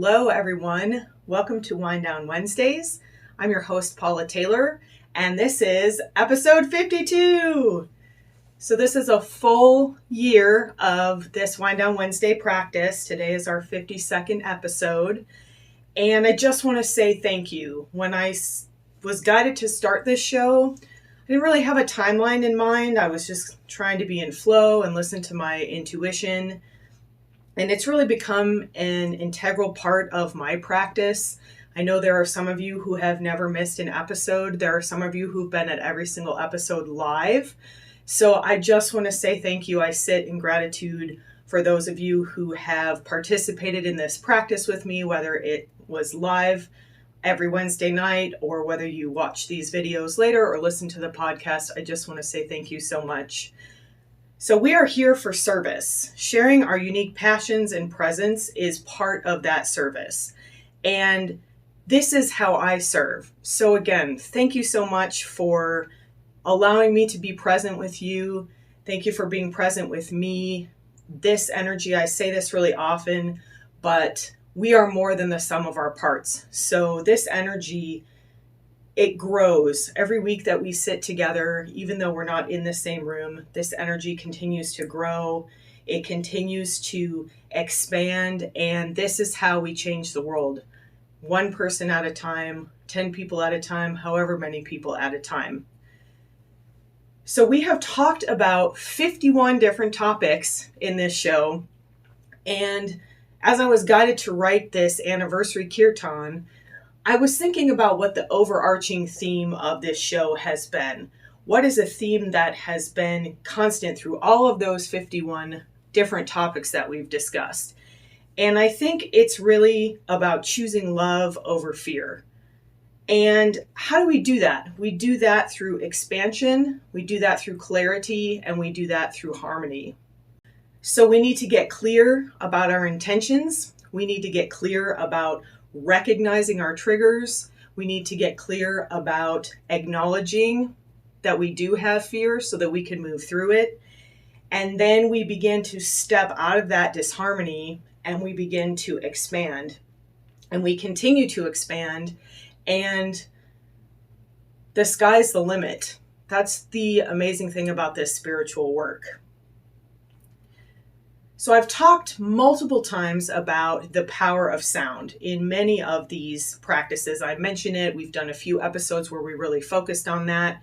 Hello, everyone. Welcome to Wind Down Wednesdays. I'm your host, Paula Taylor, and this is episode 52. So this is a full year of this Wind Down Wednesday practice. Today is our 52nd episode, and I just want to say thank you. When I was guided to start this show, I didn't really have a timeline in mind. I was just trying to be in flow and listen to my intuition. And it's really become an integral part of my practice. I know there are some of you who have never missed an episode. There are some of you who've been at every single episode live. So I just want to say thank you. I sit in gratitude for those of you who have participated in this practice with me, whether it was live every Wednesday night or whether you watch these videos later or listen to the podcast. I just want to say thank you so much. So we are here for service. Sharing our unique passions and presence is part of that service. And this is how I serve. So again, thank you so much for allowing me to be present with you. Thank you for being present with me. This energy, I say this really often, but we are more than the sum of our parts. So this energy, it grows every week that we sit together. Even though we're not in the same room, this energy continues to grow. It continues to expand. And this is how we change the world. One person at a time, 10 people at a time, however many people at a time. So we have talked about 51 different topics in this show. And as I was guided to write this anniversary Kirtan, I was thinking about what the overarching theme of this show has been. What is a theme that has been constant through all of those 51 different topics that we've discussed? And I think it's really about choosing love over fear. And how do we do that? We do that through expansion, we do that through clarity, and we do that through harmony. So we need to get clear about our intentions. We need to get clear about recognizing our triggers. We need to get clear about acknowledging that we do have fear so that we can move through it. And then we begin to step out of that disharmony and we begin to expand. And we continue to expand, and the sky's the limit. That's the amazing thing about this spiritual work. So I've talked multiple times about the power of sound in many of these practices. I mentioned it. We've done a few episodes where we really focused on that.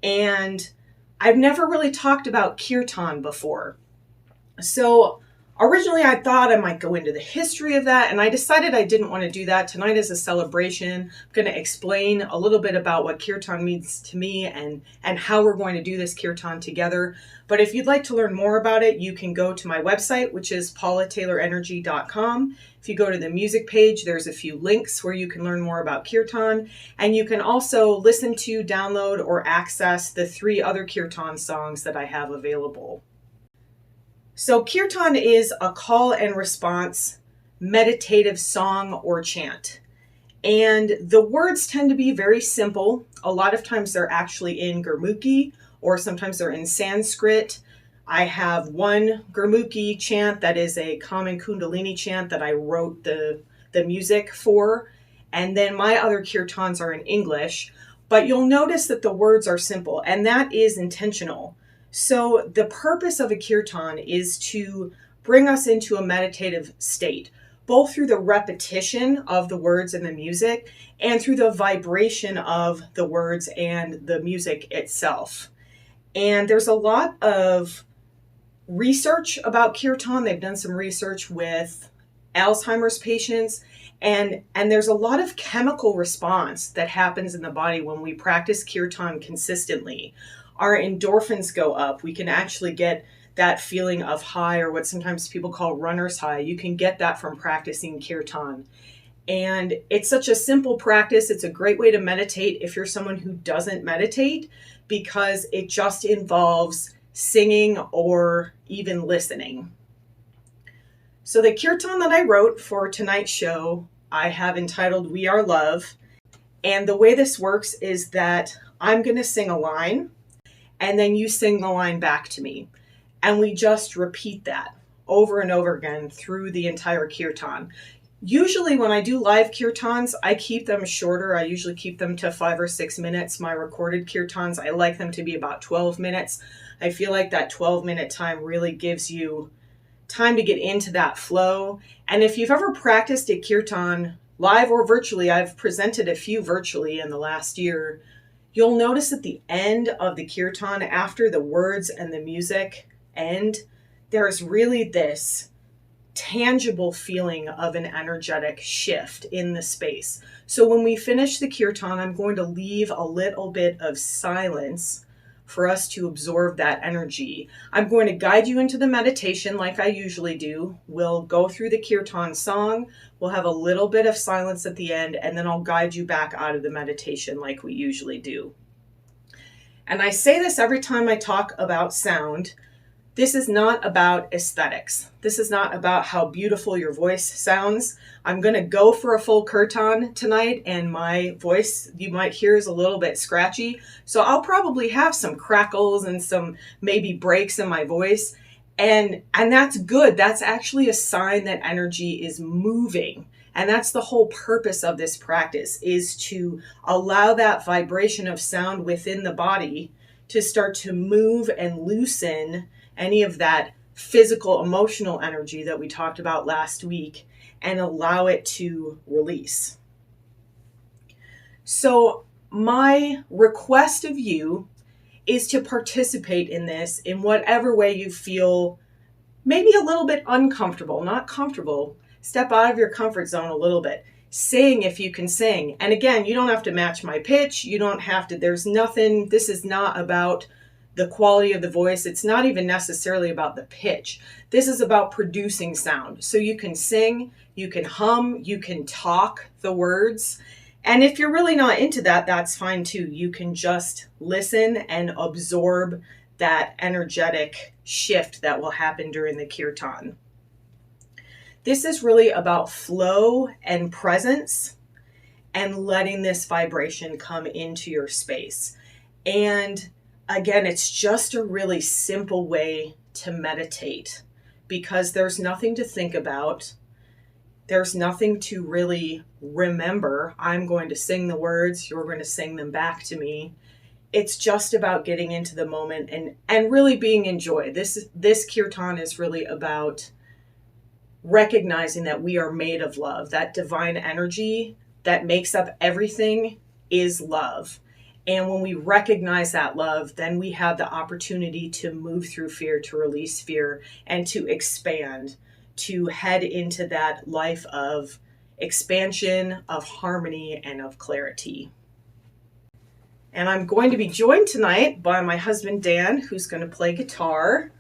And I've never really talked about Kirtan before. So originally I thought I might go into the history of that, and I decided I didn't want to do that. Tonight is a celebration. I'm going to explain a little bit about what Kirtan means to me and how we're going to do this Kirtan together. But if you'd like to learn more about it, you can go to my website, which is paulataylorenergy.com. If you go to the music page, there's a few links where you can learn more about Kirtan. And you can also listen to, download, or access the 3 other Kirtan songs that I have available. So Kirtan is a call and response meditative song or chant. And the words tend to be very simple. A lot of times they're actually in Gurmukhi, or sometimes they're in Sanskrit. I have one Gurmukhi chant that is a common Kundalini chant that I wrote the music for. And then my other Kirtans are in English. But you'll notice that the words are simple, and that is intentional. So the purpose of a Kirtan is to bring us into a meditative state, both through the repetition of the words and the music and through the vibration of the words and the music itself. And there's a lot of research about Kirtan. They've done some research with Alzheimer's patients, and there's a lot of chemical response that happens in the body when we practice Kirtan consistently. Our endorphins go up. We can actually get that feeling of high, or what sometimes people call runner's high. You can get that from practicing Kirtan. And it's such a simple practice. It's a great way to meditate if you're someone who doesn't meditate, because it just involves singing or even listening. So the Kirtan that I wrote for tonight's show, I have entitled We Are Love. And the way this works is that I'm going to sing a line, and then you sing the line back to me. And we just repeat that over and over again through the entire Kirtan. Usually when I do live kirtans, I keep them shorter. I usually keep them to 5 or 6 minutes. My recorded kirtans, I like them to be about 12 minutes. I feel like that 12-minute time really gives you time to get into that flow. And if you've ever practiced a kirtan live or virtually, I've presented a few virtually in the last year, you'll notice at the end of the kirtan, after the words and the music end, there's really this tangible feeling of an energetic shift in the space. So when we finish the kirtan, I'm going to leave a little bit of silence for us to absorb that energy. I'm going to guide you into the meditation like I usually do. We'll go through the kirtan song, we'll have a little bit of silence at the end, and then I'll guide you back out of the meditation like we usually do. And I say this every time I talk about sound. This is not about aesthetics. This is not about how beautiful your voice sounds. I'm going to go for a full kirtan tonight, and my voice, you might hear, is a little bit scratchy. So I'll probably have some crackles and some maybe breaks in my voice. And that's good. That's actually a sign that energy is moving. And that's the whole purpose of this practice, is to allow that vibration of sound within the body to start to move and loosen any of that physical, emotional energy that we talked about last week, and allow it to release. So my request of you is to participate in this in whatever way you feel maybe a little bit uncomfortable, not comfortable. Step out of your comfort zone a little bit. Sing if you can sing. And again, you don't have to match my pitch. You don't have to, there's nothing, this is not about the quality of the voice. It's not even necessarily about the pitch. This is about producing sound. So you can sing, you can hum, you can talk the words. And if you're really not into that, that's fine too. You can just listen and absorb that energetic shift that will happen during the kirtan. This is really about flow and presence and letting this vibration come into your space. And again, it's just a really simple way to meditate, because there's nothing to think about. There's nothing to really remember. I'm going to sing the words, you're going to sing them back to me. It's just about getting into the moment and really being in joy. This kirtan is really about recognizing that we are made of love. That divine energy that makes up everything is love. And when we recognize that love, then we have the opportunity to move through fear, to release fear, and to expand, to head into that life of expansion, of harmony, and of clarity. And I'm going to be joined tonight by my husband, Dan, who's going to play guitar.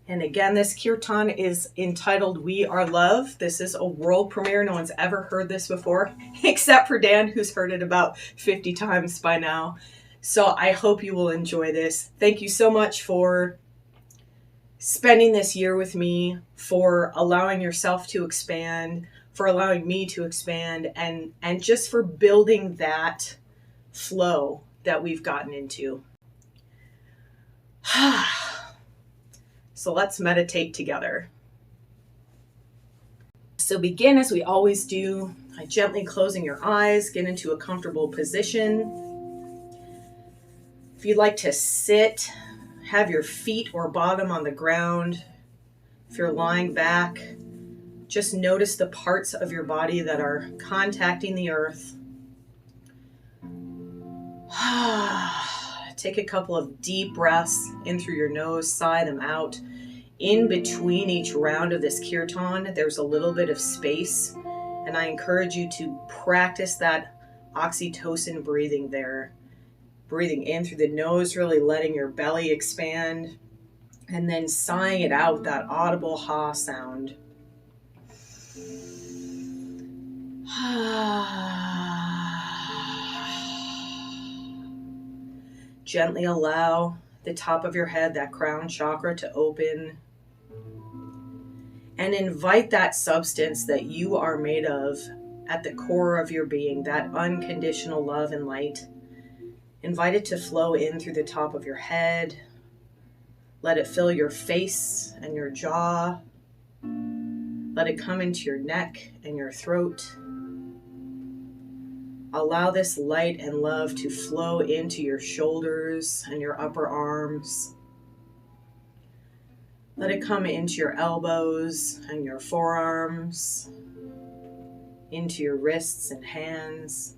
And again, this kirtan is entitled We Are Love. This is a world premiere. No one's ever heard this before, except for Dan, who's heard it about 50 times by now. So I hope you will enjoy this. Thank you so much for spending this year with me, for allowing yourself to expand, for allowing me to expand, and just for building that flow that we've gotten into. So let's meditate together. So begin as we always do, by gently closing your eyes, get into a comfortable position. If you'd like to sit, have your feet or bottom on the ground. If you're lying back, just notice the parts of your body that are contacting the earth. Take a couple of deep breaths in through your nose, sigh them out. In between each round of this kirtan, there's a little bit of space, and I encourage you to practice that oxytocin breathing there. Breathing in through the nose, really letting your belly expand, and then sighing it out, that audible ha sound. Gently allow the top of your head, that crown chakra, to open. And invite that substance that you are made of at the core of your being, that unconditional love and light. Invite it to flow in through the top of your head. Let it fill your face and your jaw. Let it come into your neck and your throat. Allow this light and love to flow into your shoulders and your upper arms. Let it come into your elbows and your forearms, into your wrists and hands.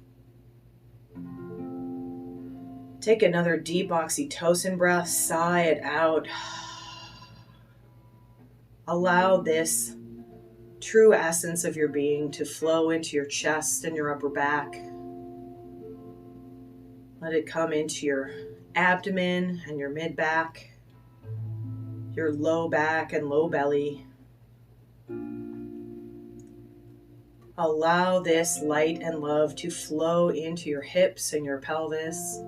Take another deep oxytocin breath, sigh it out. Allow this true essence of your being to flow into your chest and your upper back. Let it come into your abdomen and your mid-back, your low back and low belly. Allow this light and love to flow into your hips and your pelvis.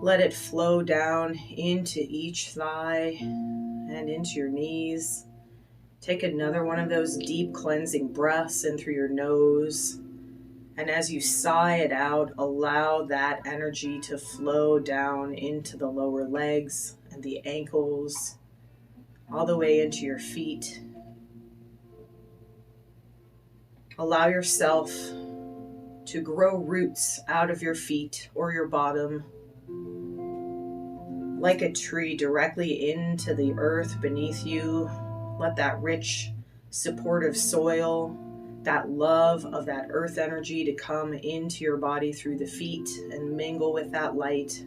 Let it flow down into each thigh and into your knees. Take another one of those deep cleansing breaths in through your nose. And as you sigh it out, allow that energy to flow down into the lower legs and the ankles, all the way into your feet. Allow yourself to grow roots out of your feet or your bottom, like a tree, directly into the earth beneath you. Let that rich, supportive soil, that love of that earth energy to come into your body through the feet and mingle with that light.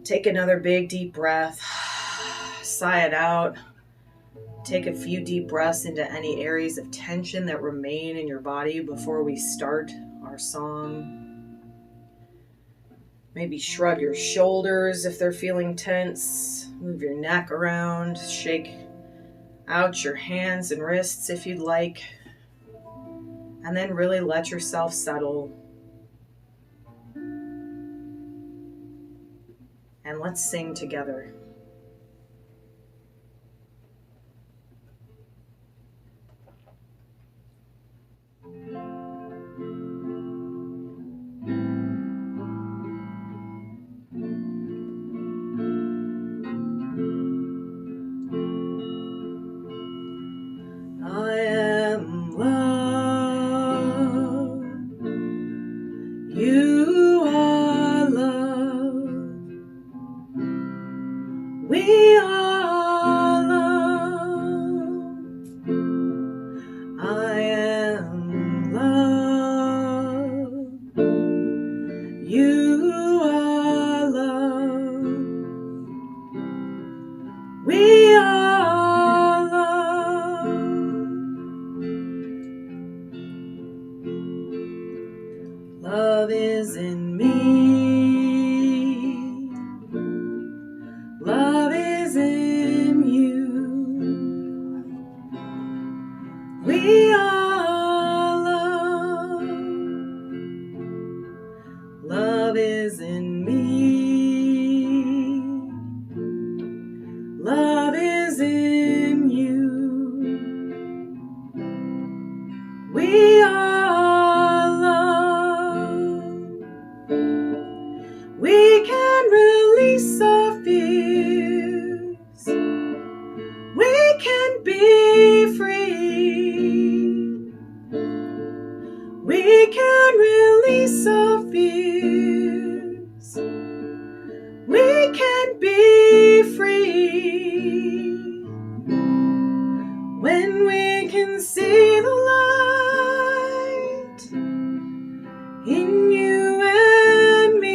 Take another big deep breath. Sigh it out. Take a few deep breaths into any areas of tension that remain in your body before we start our song. Maybe shrug your shoulders if they're feeling tense. Move your neck around. Shake out your hands and wrists if you'd like. And then really let yourself settle. And let's sing together. I am love. You are love. We are love. I am love. You are love. We are love. Love is in me. Love is in you. We are love. Love is in me. Love is in you. We are love. We can release our fears. We can be free. We can release our fears. We can be free. When we can see the light in you and me.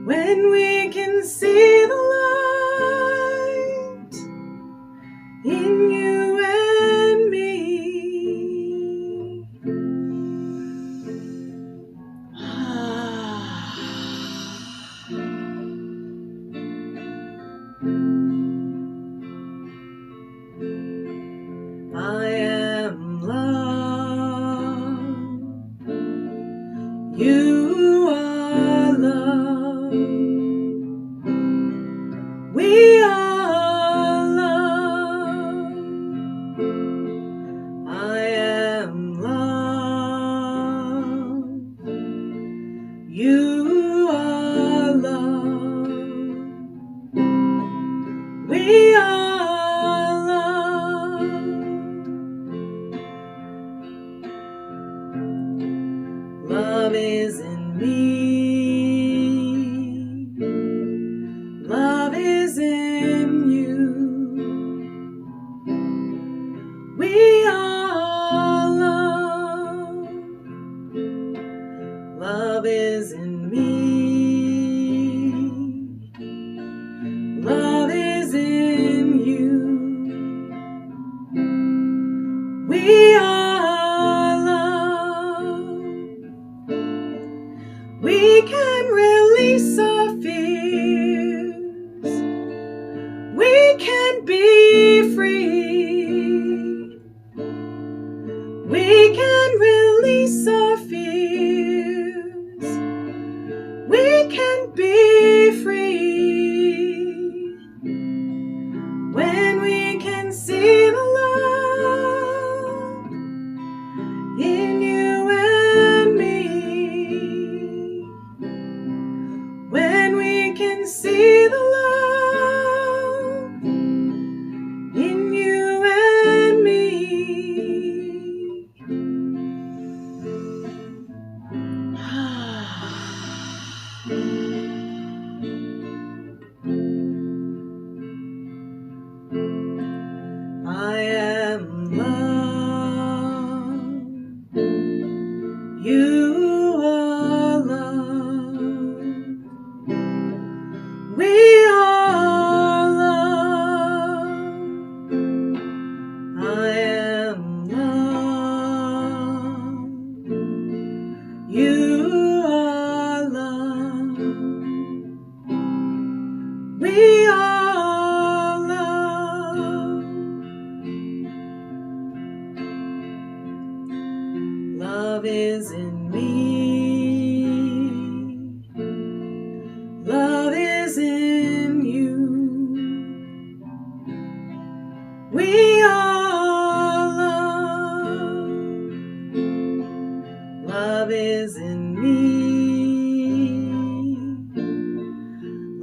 When we can see the light in you and me. I am love. You are love. We are love. I am love. You are love. is in you. We are love. Love is in me. Love is in you. We are love. We can release our fears. We can be free. We can release our fears. We can be free. When we can see the love in you and me. When we can see the love in you and me. I am love. You are love. We are love. I am love. You are love. We are love. Love is in me. Love is in you. We are love. Love is in me.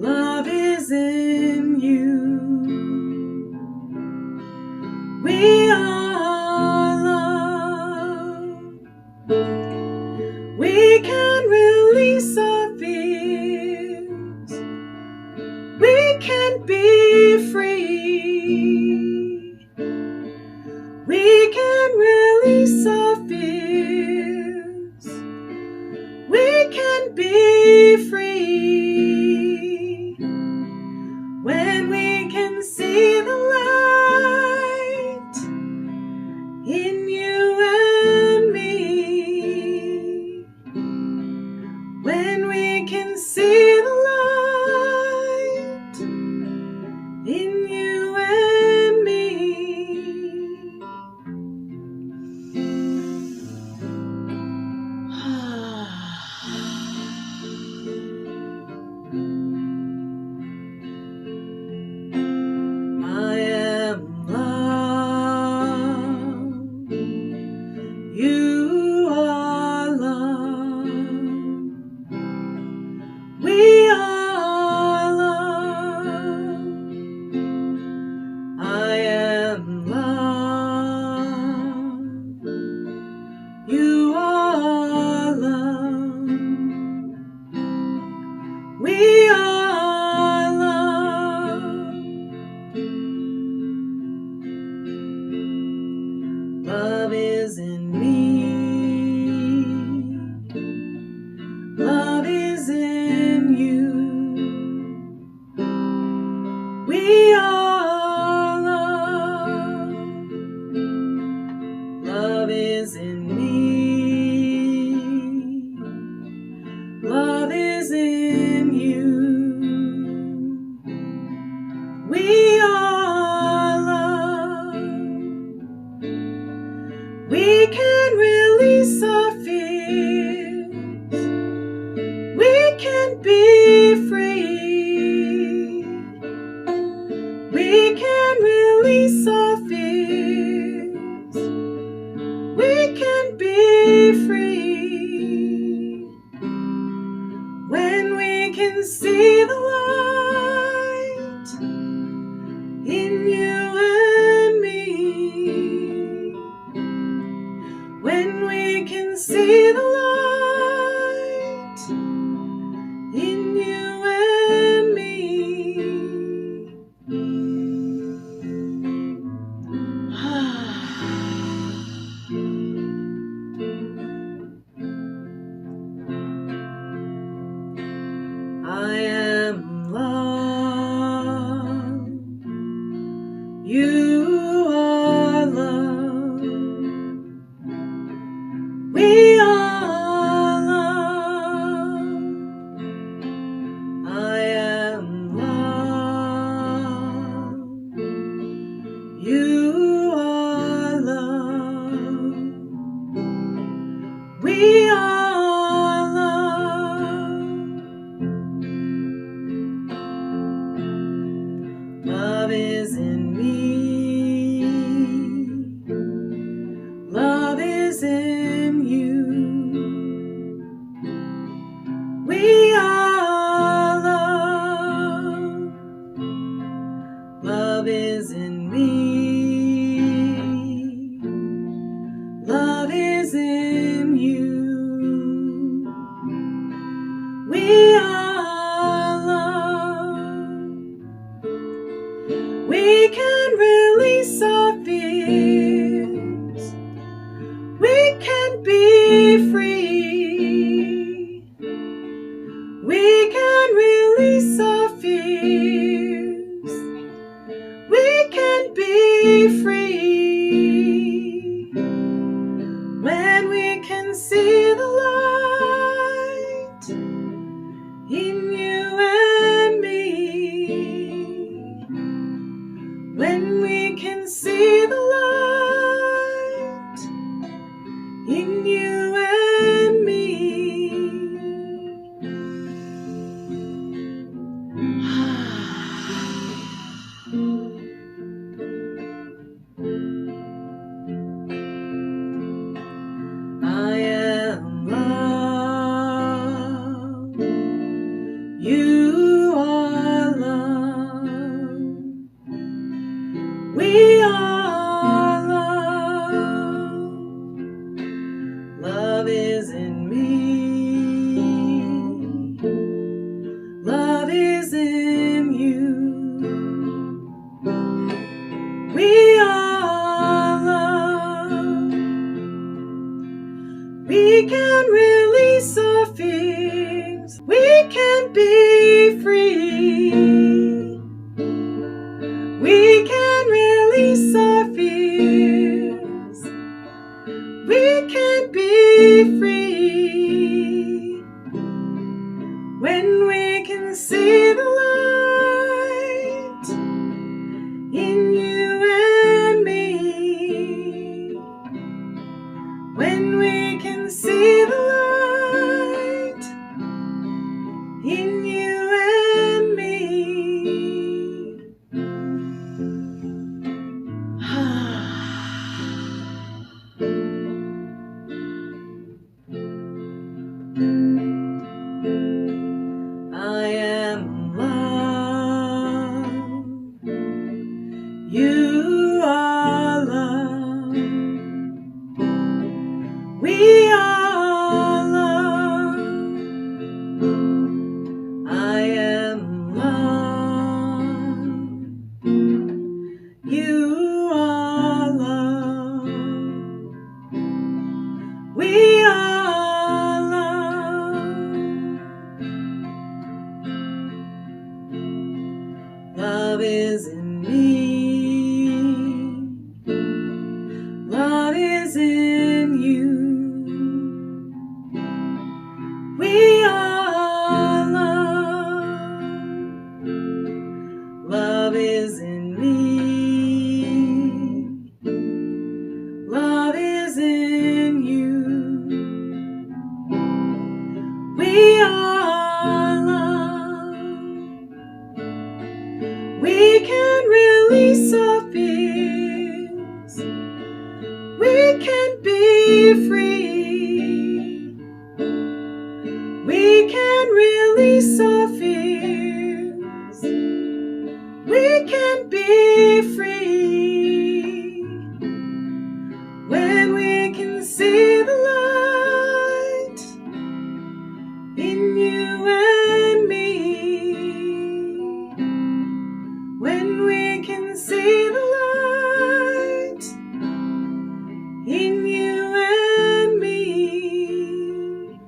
Love is in you. We are love. We can release our fears. We can be free. We can release our fears. We can be free. When we can see the light in you and me. When we can see the light in you and me. I am love. You are love. We are love. I am love. You are love. We are love. Love is in me. Love is in you. We are love. Love is in me. Love is in you. We are love. We can release our fears. We can be free. We can release our fears. We can be free. When we can see the light in you and me. When we can see the light in you and me. You are love. We are love. I am love. You are love. We are love. Love is in me. Love is in you. We are love. Love is in me. Love is in you. We are love. We can release our fears. We can be free. We can release our fears. We can be free. When we can see the light in you and me. When we can see the light in you and me. I am love. You are love. We are love. Love is in me. Love is in you. We are love. We can release our fears. We can be free. We can release our fears. We can be free. When we can see the light in you and me. When we can see the light in you and me. I am love. You are love. We are love. I am love. You are love. We are love. Love is in me. Love is in you. We are love. Love is in me. Love is in you. We are love. We can release our fears. We can be free. We can release our fears. We can be free. When we can see the light in you and me. When we can see the light in you and me.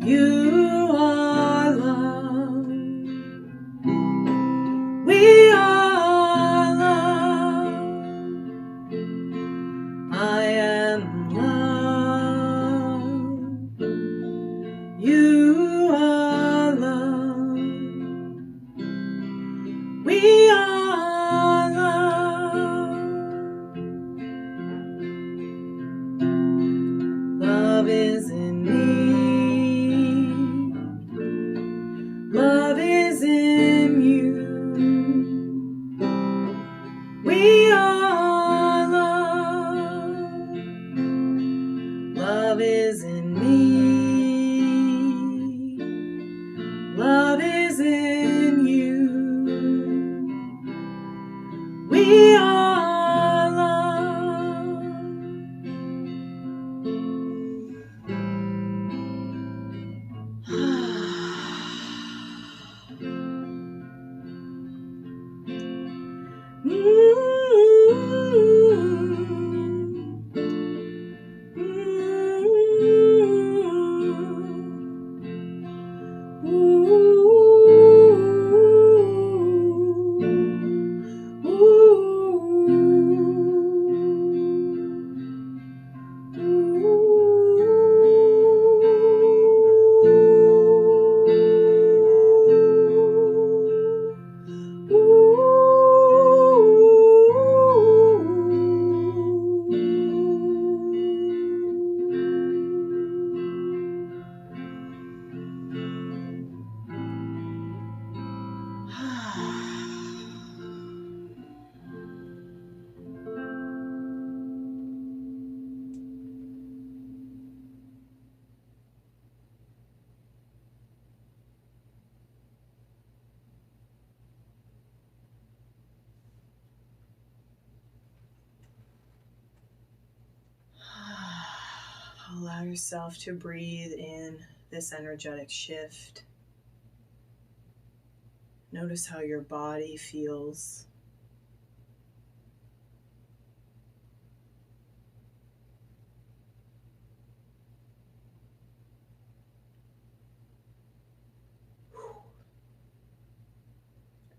You are love. We are love. I am love. You are love. We are love. Love is in me. Love is in you. We are love. Love is in me. Love is in you. We are love. Allow yourself to breathe in this energetic shift. Notice how your body feels.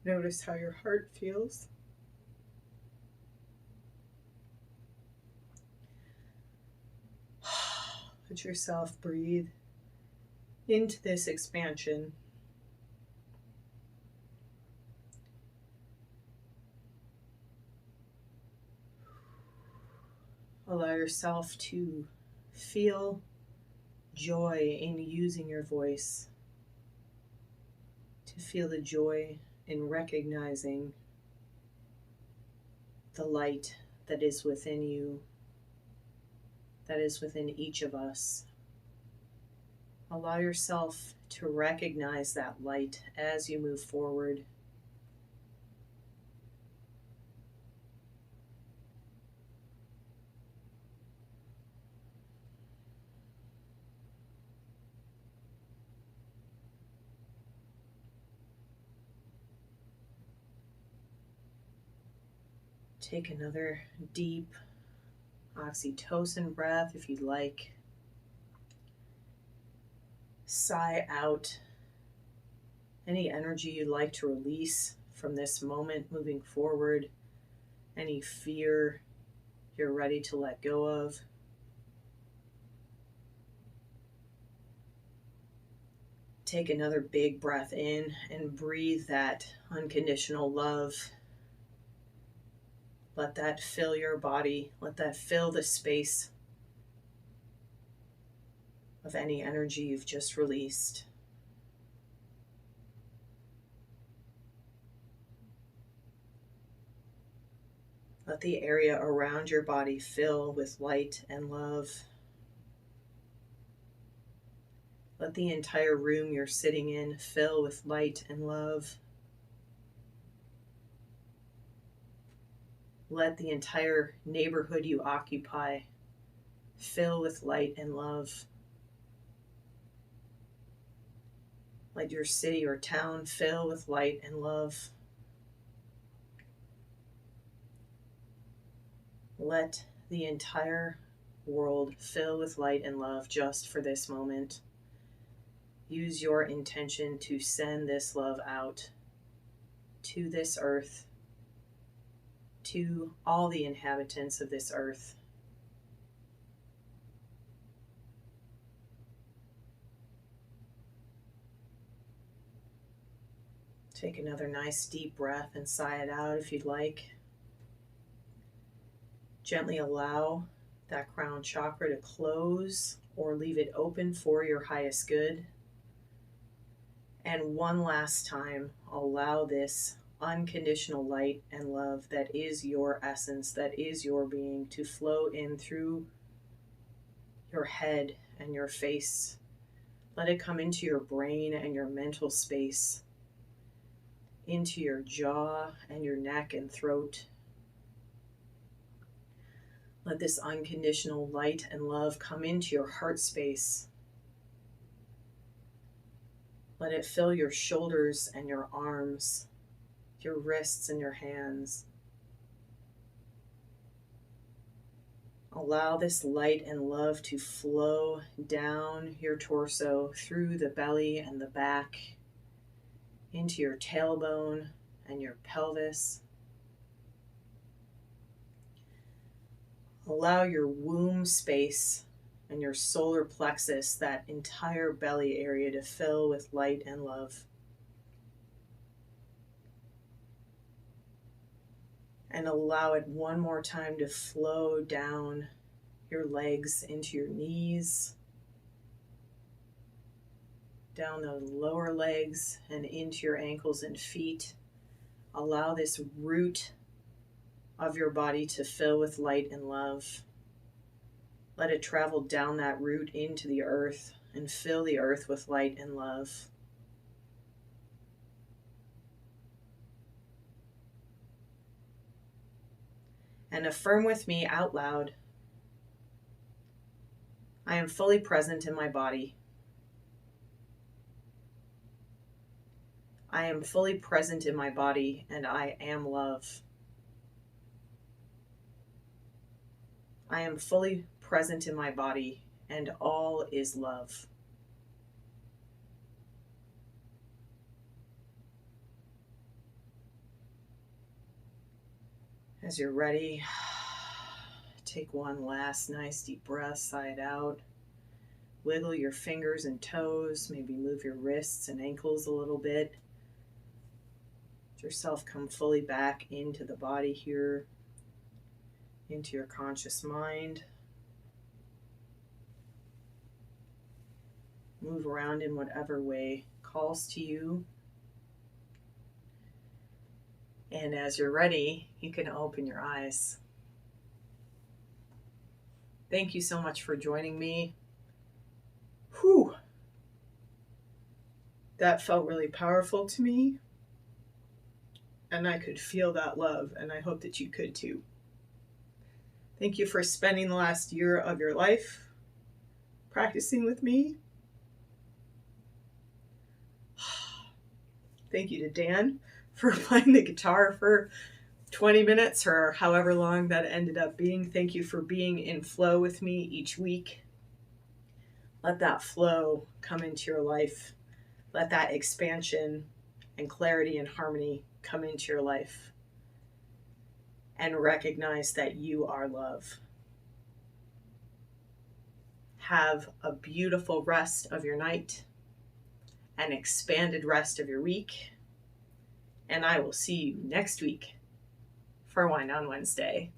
Notice how your heart feels. Let yourself breathe into this expansion. Allow yourself to feel joy in using your voice, to feel the joy in recognizing the light that is within you, that is within each of us. Allow yourself to recognize that light as you move forward. Take another deep oxytocin breath if you'd like. Sigh out any energy you'd like to release from this moment moving forward, any fear you're ready to let go of. Take another big breath in and breathe that unconditional love. Let that fill your body. Let that fill the space of any energy you've just released. Let the area around your body fill with light and love. Let the entire room you're sitting in fill with light and love. Let the entire neighborhood you occupy fill with light and love. Let your city or town fill with light and love. Let the entire world fill with light and love just for this moment. use your intention to send this love out to this earth, to all the inhabitants of this earth. Take another nice deep breath and sigh it out if you'd like. Gently allow that crown chakra to close or leave it open for your highest good. And one last time, allow this unconditional light and love that is your essence, that is your being, to flow in through your head and your face. Let it come into your brain and your mental space, into your jaw and your neck and throat. Let this unconditional light and love come into your heart space. Let it fill your shoulders and your arms, your wrists and your hands. Allow this light and love to flow down your torso, through the belly and the back, into your tailbone and your pelvis. Allow your womb space and your solar plexus, that entire belly area, to fill with light and love. And allow it one more time to flow down your legs into your knees, down the lower legs and into your ankles and feet. Allow this root of your body to fill with light and love. Let it travel down that root into the earth and fill the earth with light and love. And affirm with me out loud: I am fully present in my body. I am fully present in my body, and I am love. I am fully present in my body, and all is love. As you're ready, take one last nice deep breath, sigh it out. Wiggle your fingers and toes, maybe move your wrists and ankles a little bit. Let yourself come fully back into the body here, into your conscious mind. Move around in whatever way calls to you. And as you're ready, you can open your eyes. Thank you so much for joining me. Whew. That felt really powerful to me. And I could feel that love, and I hope that you could too. Thank you for spending the last year of your life practicing with me. Thank you to Dan for playing the guitar for 20 minutes or however long that ended up being. Thank you for being in flow with me each week. Let that flow come into your life. Let that expansion and clarity and harmony come into your life. And recognize that you are love. Have a beautiful rest of your night, an expanded rest of your week, and I will see you next week for Wind On Wednesday.